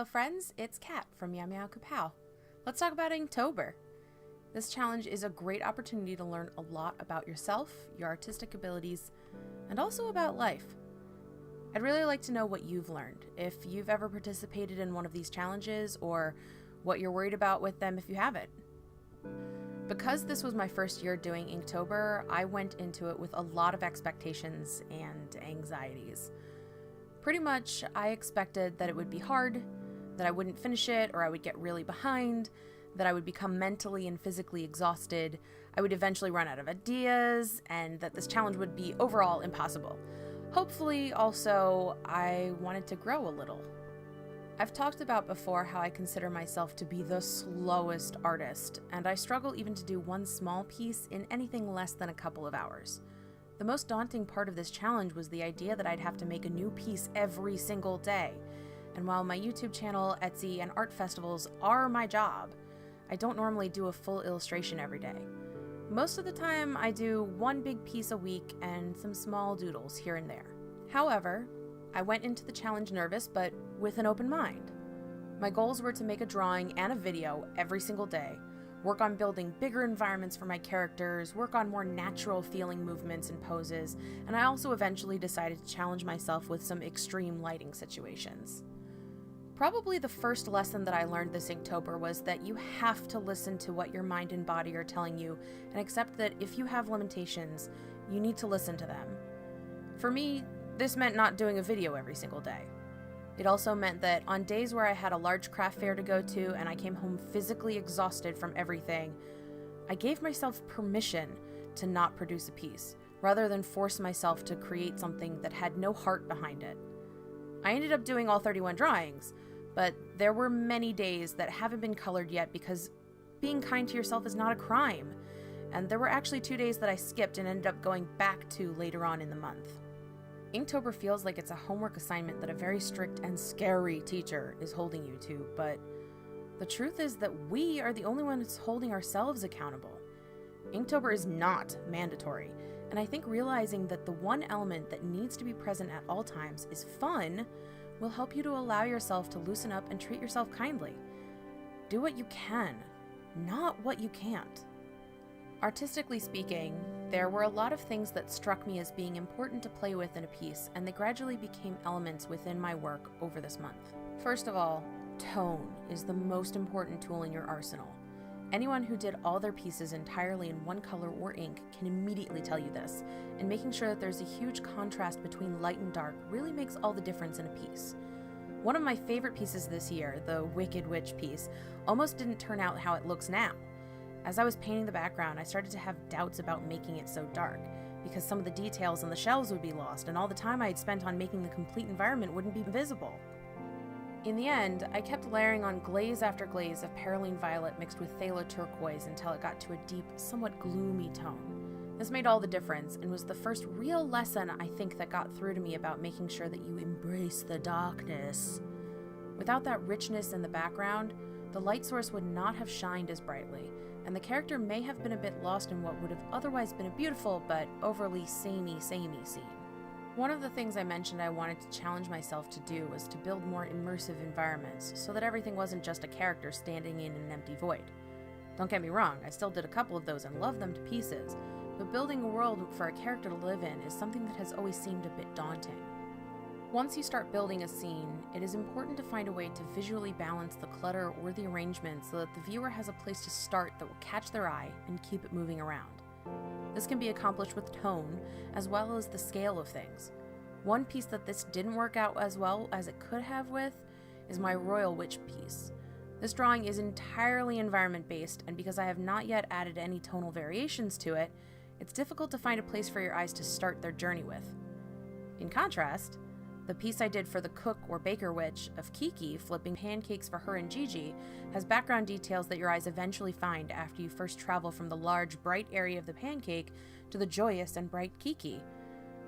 Hello friends, it's Kat from Meow, Kapow. Let's talk about Inktober. This challenge is a great opportunity to learn a lot about yourself, your artistic abilities, and also about life. I'd really like to know what you've learned, if you've ever participated in one of these challenges, or what you're worried about with them if you haven't. Because this was my first year doing Inktober, I went into it with a lot of expectations and anxieties. Pretty much, I expected that it would be hard, that I wouldn't finish it, or I would get really behind, that I would become mentally and physically exhausted, I would eventually run out of ideas, and that this challenge would be overall impossible. Hopefully, also, I wanted to grow a little. I've talked about before how I consider myself to be the slowest artist, and I struggle even to do one small piece in anything less than a couple of hours. The most daunting part of this challenge was the idea that I'd have to make a new piece every single day. And while my YouTube channel, Etsy, and art festivals are my job, I don't normally do a full illustration every day. Most of the time, I do one big piece a week and some small doodles here and there. However, I went into the challenge nervous, but with an open mind. My goals were to make a drawing and a video every single day, work on building bigger environments for my characters, work on more natural feeling movements and poses, and I also eventually decided to challenge myself with some extreme lighting situations. Probably the first lesson that I learned this Inktober was that you have to listen to what your mind and body are telling you and accept that if you have limitations, you need to listen to them. For me, this meant not doing a video every single day. It also meant that on days where I had a large craft fair to go to and I came home physically exhausted from everything, I gave myself permission to not produce a piece, rather than force myself to create something that had no heart behind it. I ended up doing all 31 drawings, but there were many days that haven't been colored yet because being kind to yourself is not a crime, and there were actually 2 days that I skipped and ended up going back to later on in the month. Inktober feels like it's a homework assignment that a very strict and scary teacher is holding you to, but the truth is that we are the only ones holding ourselves accountable. Inktober is not mandatory, and I think realizing that the one element that needs to be present at all times is fun will help you to allow yourself to loosen up and treat yourself kindly. Do what you can, not what you can't. Artistically speaking, there were a lot of things that struck me as being important to play with in a piece, and they gradually became elements within my work over this month. First of all, tone is the most important tool in your arsenal. Anyone who did all their pieces entirely in one color or ink can immediately tell you this, and making sure that there's a huge contrast between light and dark really makes all the difference in a piece. One of my favorite pieces this year, the Wicked Witch piece, almost didn't turn out how it looks now. As I was painting the background, I started to have doubts about making it so dark, because some of the details on the shelves would be lost, and all the time I had spent on making the complete environment wouldn't be visible. In the end, I kept layering on glaze after glaze of Perylene Violet mixed with Phthalo Turquoise until it got to a deep, somewhat gloomy tone. This made all the difference, and was the first real lesson I think that got through to me about making sure that you embrace the darkness. Without that richness in the background, the light source would not have shined as brightly, and the character may have been a bit lost in what would have otherwise been a beautiful but overly samey scene. One of the things I mentioned I wanted to challenge myself to do was to build more immersive environments so that everything wasn't just a character standing in an empty void. Don't get me wrong, I still did a couple of those and loved them to pieces, but building a world for a character to live in is something that has always seemed a bit daunting. Once you start building a scene, it is important to find a way to visually balance the clutter or the arrangement so that the viewer has a place to start that will catch their eye and keep it moving around. This can be accomplished with tone, as well as the scale of things. One piece that this didn't work out as well as it could have with is my Royal Witch piece. This drawing is entirely environment-based, and because I have not yet added any tonal variations to it, it's difficult to find a place for your eyes to start their journey with. In contrast, the piece I did for the cook or baker witch of Kiki flipping pancakes for her and Gigi has background details that your eyes eventually find after you first travel from the large, bright area of the pancake to the joyous and bright Kiki,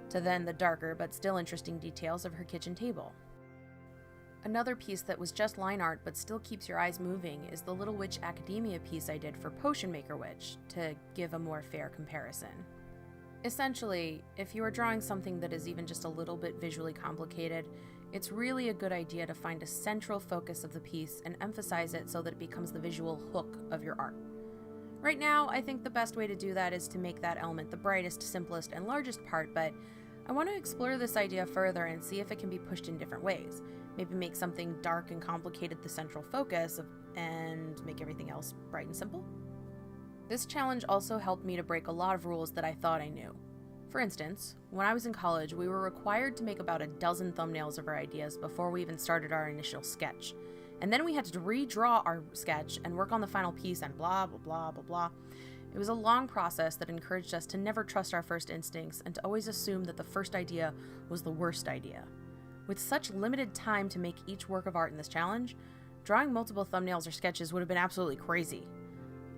to then the darker but still interesting details of her kitchen table. Another piece that was just line art but still keeps your eyes moving is the Little Witch Academia piece I did for Potion Maker Witch, to give a more fair comparison. Essentially, if you are drawing something that is even just a little bit visually complicated, It's really a good idea to find a central focus of the piece and emphasize it so that it becomes the visual hook of your art. Right now, I think the best way to do that is to make that element the brightest, simplest, and largest part, but I want to explore this idea further and see if it can be pushed in different ways. Maybe make something dark and complicated the central focus and make everything else bright and simple. This challenge also helped me to break a lot of rules that I thought I knew. For instance, when I was in college, we were required to make about a dozen thumbnails of our ideas before we even started our initial sketch. And then we had to redraw our sketch and work on the final piece and blah, blah, blah, blah, blah. It was a long process that encouraged us to never trust our first instincts and to always assume that the first idea was the worst idea. With such limited time to make each work of art in this challenge, drawing multiple thumbnails or sketches would have been absolutely crazy.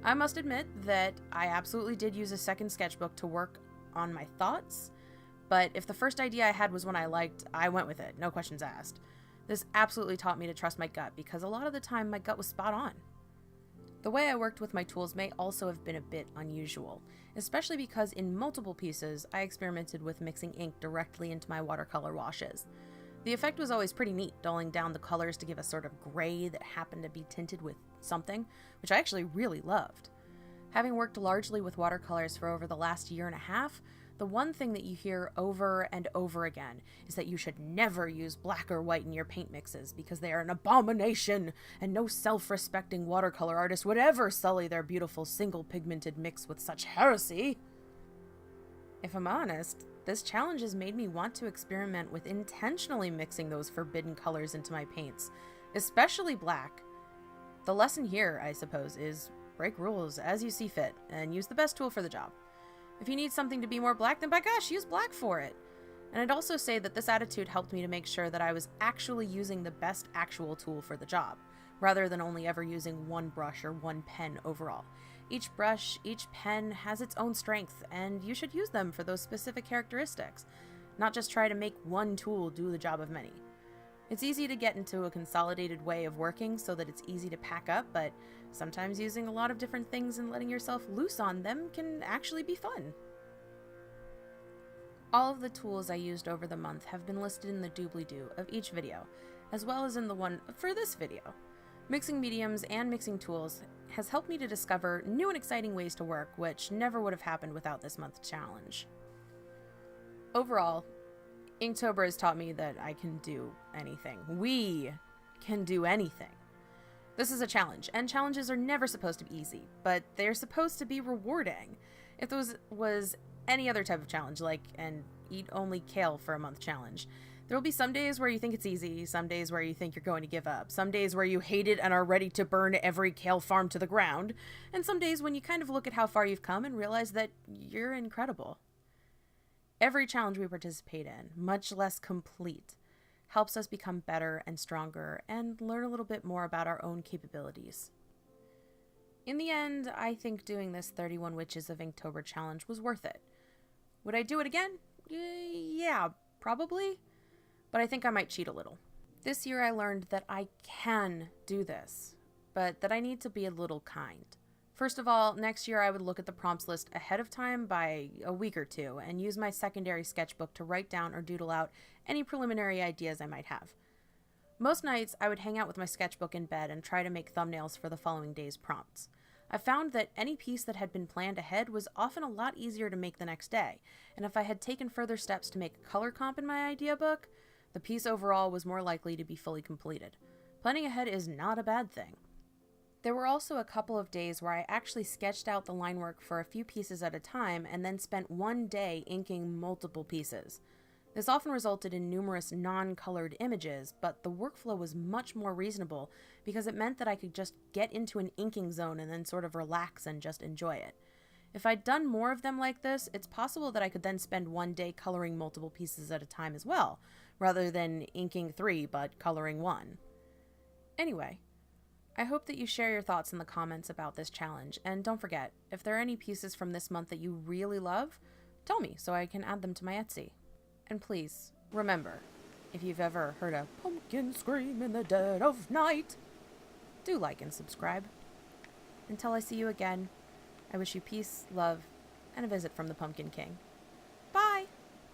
I must admit that I absolutely did use a second sketchbook to work on my thoughts, but if the first idea I had was one I liked, I went with it, no questions asked. This absolutely taught me to trust my gut because a lot of the time my gut was spot on. The way I worked with my tools may also have been a bit unusual, especially because in multiple pieces I experimented with mixing ink directly into my watercolor washes. The effect was always pretty neat, dulling down the colors to give a sort of gray that happened to be tinted with something, which I actually really loved. Having worked largely with watercolors for over the last year and a half, the one thing that you hear over and over again is that you should never use black or white in your paint mixes because they are an abomination, and no self-respecting watercolor artist would ever sully their beautiful single-pigmented mix with such heresy. If I'm honest, this challenge has made me want to experiment with intentionally mixing those forbidden colors into my paints, especially black. The lesson here, I suppose, is break rules as you see fit and use the best tool for the job. If you need something to be more black, then by gosh, use black for it. And I'd also say that this attitude helped me to make sure that I was actually using the best actual tool for the job, rather than only ever using one brush or one pen overall. Each brush, each pen has its own strength, and you should use them for those specific characteristics, not just try to make one tool do the job of many. It's easy to get into a consolidated way of working so that it's easy to pack up, but sometimes using a lot of different things and letting yourself loose on them can actually be fun. All of the tools I used over the month have been listed in the doobly-doo of each video, as well as in the one for this video. Mixing mediums and mixing tools has helped me to discover new and exciting ways to work, which never would have happened without this month's challenge. Overall, Inktober has taught me that I can do anything. We can do anything. This is a challenge, and challenges are never supposed to be easy, but they're supposed to be rewarding. If this was any other type of challenge, like an eat only kale for a month challenge, there will be some days where you think it's easy, some days where you think you're going to give up, some days where you hate it and are ready to burn every kale farm to the ground, and some days when you kind of look at how far you've come and realize that you're incredible. Every challenge we participate in, much less complete, helps us become better and stronger and learn a little bit more about our own capabilities. In the end, I think doing this 31 Witches of Inktober challenge was worth it. Would I do it again? Yeah, probably. But I think I might cheat a little. This year I learned that I can do this, but that I need to be a little kind. First of all, next year I would look at the prompts list ahead of time by a week or two and use my secondary sketchbook to write down or doodle out any preliminary ideas I might have. Most nights I would hang out with my sketchbook in bed and try to make thumbnails for the following day's prompts. I found that any piece that had been planned ahead was often a lot easier to make the next day, and if I had taken further steps to make a color comp in my idea book, the piece overall was more likely to be fully completed. Planning ahead is not a bad thing. There were also a couple of days where I actually sketched out the line work for a few pieces at a time and then spent one day inking multiple pieces. This often resulted in numerous non-colored images, but the workflow was much more reasonable because it meant that I could just get into an inking zone and then sort of relax and just enjoy it. If I'd done more of them like this, it's possible that I could then spend one day coloring multiple pieces at a time as well, rather than inking 3 but coloring 1. Anyway, I hope that you share your thoughts in the comments about this challenge, and don't forget, if there are any pieces from this month that you really love, tell me so I can add them to my Etsy. And please, remember, if you've ever heard a pumpkin scream in the dead of night, do like and subscribe. Until I see you again, I wish you peace, love, and a visit from the Pumpkin King.